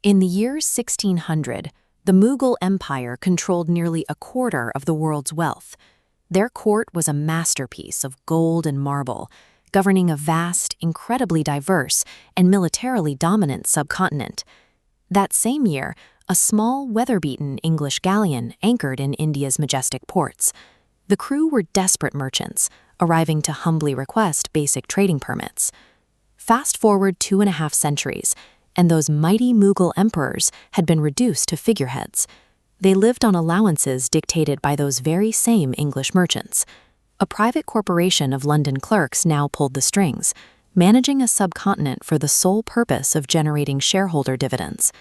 In the year 1600, the Mughal Empire controlled nearly a quarter of the world's wealth. Their court was a masterpiece of gold and marble, governing a vast, incredibly diverse, and militarily dominant subcontinent. That same year, a small, weather-beaten English galleon anchored in India's majestic ports. The crew were desperate merchants, arriving to humbly request basic trading permits. Fast forward 2.5 centuries, and those mighty Mughal emperors had been reduced to figureheads. They lived on allowances dictated by those very same English merchants. A private corporation of London clerks now pulled the strings, managing a subcontinent for the sole purpose of generating shareholder dividends.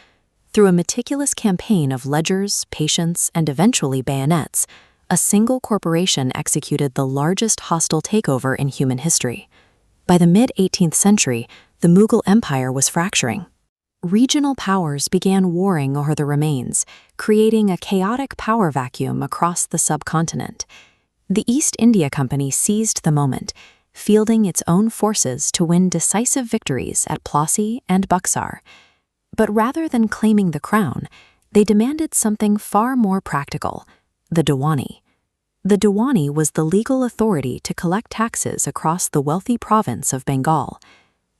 Through a meticulous campaign of ledgers, patience, and eventually bayonets, a single corporation executed the largest hostile takeover in human history. By the mid-18th century, the Mughal Empire was fracturing. Regional powers began warring over the remains, creating a chaotic power vacuum across the subcontinent. The East India Company seized the moment, fielding its own forces to win decisive victories at Plassey and Buxar. But rather than claiming the crown, they demanded something far more practical: the Diwani. The Diwani was the legal authority to collect taxes across the wealthy province of Bengal.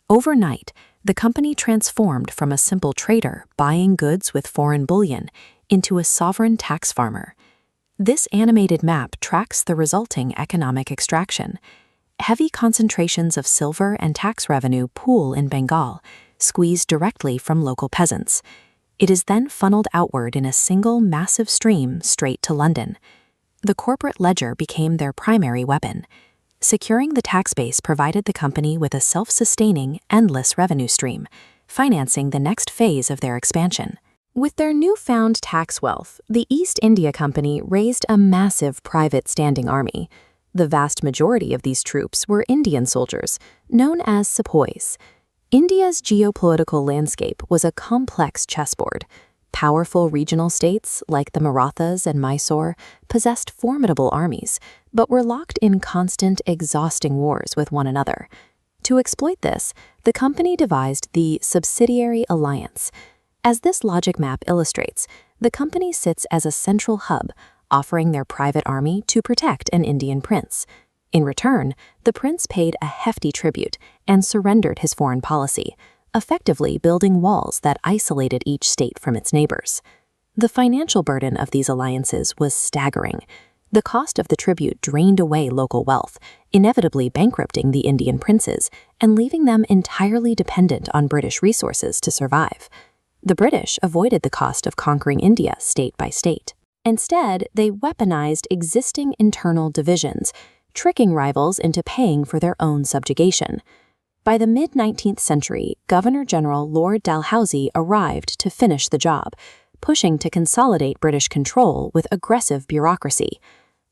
Overnight, the company transformed from a simple trader buying goods with foreign bullion into a sovereign tax farmer. This animated map tracks the resulting economic extraction. Heavy concentrations of silver and tax revenue pool in Bengal, squeezed directly from local peasants. It is then funneled outward in a single massive stream straight to London. The corporate ledger became their primary weapon. Securing the tax base provided the company with a self-sustaining, endless revenue stream, financing the next phase of their expansion. With their newfound tax wealth, the East India Company raised a massive private standing army. The vast majority of these troops were Indian soldiers, known as sepoys. India's geopolitical landscape was a complex chessboard. Powerful regional states, like the Marathas and Mysore, possessed formidable armies, but were locked in constant, exhausting wars with one another. To exploit this, the company devised the subsidiary alliance. As this logic map illustrates, the company sits as a central hub, offering their private army to protect an Indian prince. In return, the prince paid a hefty tribute and surrendered his foreign policy, effectively building walls that isolated each state from its neighbors. The financial burden of these alliances was staggering. The cost of the tribute drained away local wealth, inevitably bankrupting the Indian princes and leaving them entirely dependent on British resources to survive. The British avoided the cost of conquering India state by state. Instead, they weaponized existing internal divisions, tricking rivals into paying for their own subjugation. By the mid-19th century, Governor-General Lord Dalhousie arrived to finish the job, pushing to consolidate British control with aggressive bureaucracy.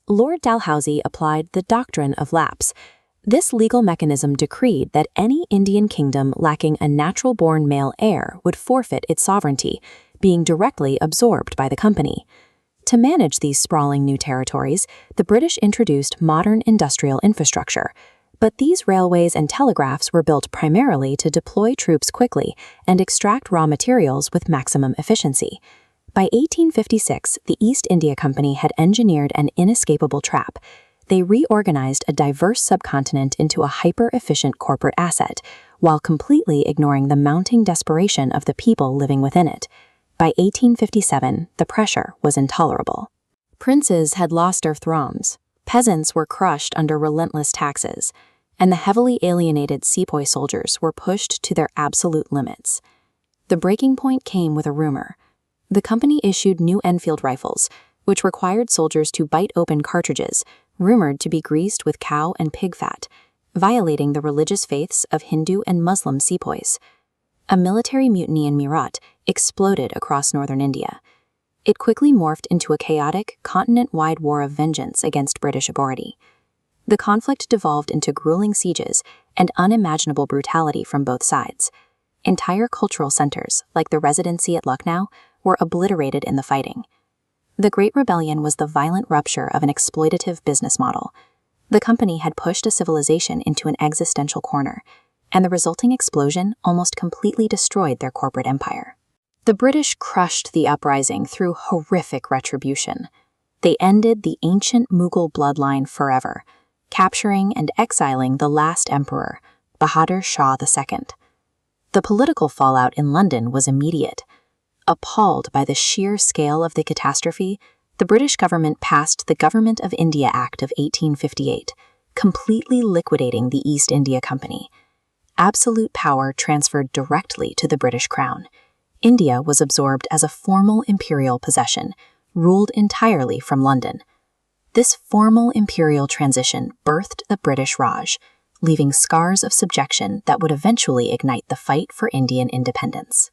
Lord Dalhousie applied the doctrine of lapse. This legal mechanism decreed that any Indian kingdom lacking a natural-born male heir would forfeit its sovereignty, being directly absorbed by the company. To manage these sprawling new territories, the British introduced modern industrial infrastructure. But these railways and telegraphs were built primarily to deploy troops quickly and extract raw materials with maximum efficiency. By 1856, the East India Company had engineered an inescapable trap. They reorganized a diverse subcontinent into a hyper-efficient corporate asset, while completely ignoring the mounting desperation of the people living within it. By 1857, the pressure was intolerable. Princes had lost their thrones. Peasants were crushed under relentless taxes, and the heavily alienated sepoy soldiers were pushed to their absolute limits. The breaking point came with a rumor. The company issued new Enfield rifles, which required soldiers to bite open cartridges, rumored to be greased with cow and pig fat, violating the religious faiths of Hindu and Muslim sepoys. A military mutiny in Meerut exploded across northern India. It quickly morphed into a chaotic, continent-wide war of vengeance against British authority. The conflict devolved into grueling sieges and unimaginable brutality from both sides. Entire cultural centers, like the Residency at Lucknow, were obliterated in the fighting. The Great Rebellion was the violent rupture of an exploitative business model. The company had pushed a civilization into an existential corner, and the resulting explosion almost completely destroyed their corporate empire. The British crushed the uprising through horrific retribution. They ended the ancient Mughal bloodline forever, capturing and exiling the last emperor, Bahadur Shah II. The political fallout in London was immediate. Appalled by the sheer scale of the catastrophe, the British government passed the Government of India Act of 1858, completely liquidating the East India Company. Absolute power transferred directly to the British Crown. India was absorbed as a formal imperial possession, ruled entirely from London. This formal imperial transition birthed the British Raj, leaving scars of subjection that would eventually ignite the fight for Indian independence.